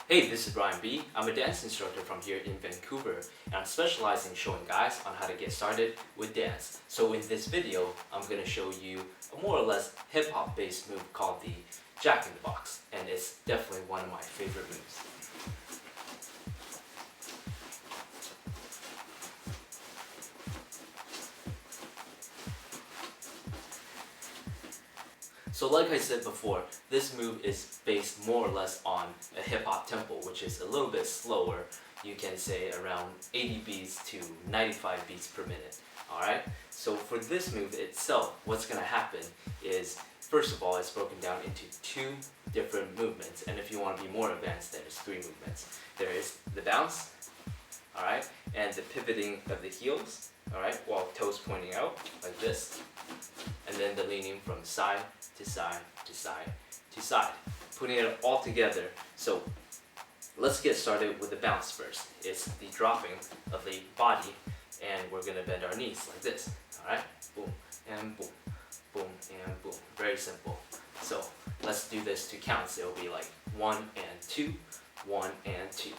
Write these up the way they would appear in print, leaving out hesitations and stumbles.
Hey, this is Ryan B. I'm a dance instructor from here in Vancouver, and I'm specializing in showing guys on how to get started with dance. So in this video, I'm going to show you a more or less hip-hop based move called the Jack in the Box, and it's definitely one of my favorite moves. So like I said before, this move is based more or less on a hip-hop tempo, which is a little bit slower. You can say around 80 beats to 95 beats per minute. Alright? So for this move itself, what's going to happen is, first of all, it's broken down into two different movements. And if you want to be more advanced, there's three movements. There is the bounce, alright, and the pivoting of the heels, alright, while toes pointing out, like this. And then the leaning from side to side to side to side, putting it all together. So let's get started with the bounce first. It's the dropping of the body, and we're going to bend our knees like this. Alright, boom and boom, boom and boom. Very simple. So let's do this to counts. It'll be like 1 and 2, 1 and 2,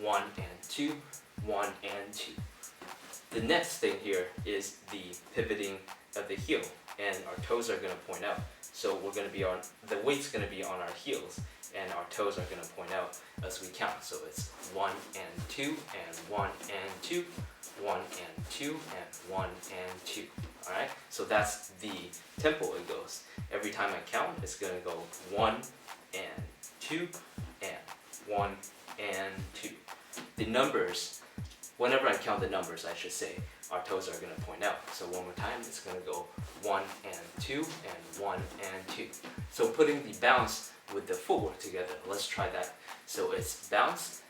1 and 2, 1 and 2. The next thing here is the pivoting of the heel, and our toes are going to point out. So we're going to be on, the weight's going to be on our heels, and our toes are going to point out as we count. So it's 1 and 2, and 1 and 2, 1 and 2, and 1 and 2. Alright? So that's the tempo it goes. Every time I count, it's going to go 1 and 2, and 1 and 2. The numbers, whenever I count the numbers, I should say, our toes are going to point out. So one more time, it's going to go 1 and 2 and 1 and 2. So putting the bounce with the footwork together, let's try that. So it's bounce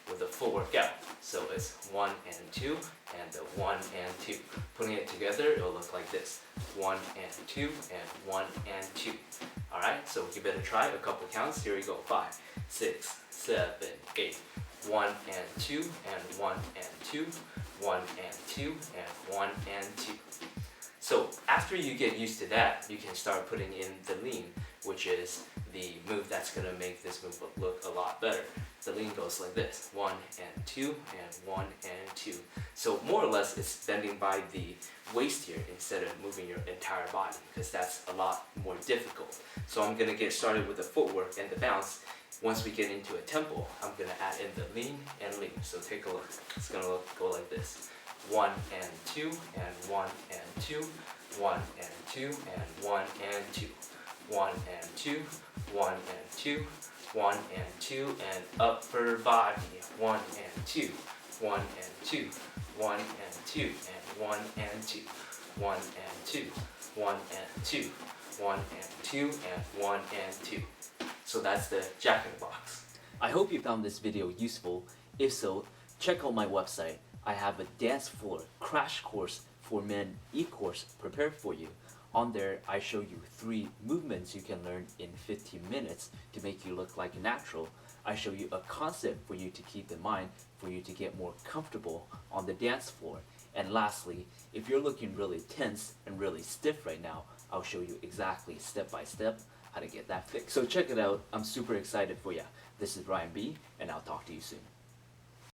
with the footwork out. So it's 1 and 2 and the 1 and 2. Putting it together, it'll look like this. 1 and 2 and 1 and 2. Alright, so give it a try, a couple counts. Here we go. 5, 6, 7, 8. 1 and 2 and 1 and 2, 1 and 2 and 1 and 2. So after you get used to that, you can start putting in the lean, which is the move that's going to make this move look a lot better. The lean goes like this: 1 and 2 and 1 and 2. So more or less it's bending by the waist here instead of moving your entire body, because that's a lot more difficult. So I'm going to get started with the footwork and the bounce. Once we get into a tempo, I'm going to add in the lean and lean. So take a look. It's going to go like this: 1 and 2 and 1 and 2, 1 and 2 and 1 and 2, 1 and 2, 1 and 2, 1 and 2, and upper body, 1 and 2, 1 and 2, 1 and 2, and 1 and 2, 1 and 2, 1 and 2, 1 and 2, and 1 and 2. So that's the Jack in the Box. I hope you found this video useful. If so, check out my website. I have a dance floor crash course for men e-course prepared for you. On there, I show you 3 movements you can learn in 15 minutes to make you look like a natural. I show you a concept for you to keep in mind for you to get more comfortable on the dance floor. And lastly, if you're looking really tense and really stiff right now, I'll show you exactly step by step how to get that fixed. So check it out. I'm super excited for you. This is Ryan B, and I'll talk to you soon.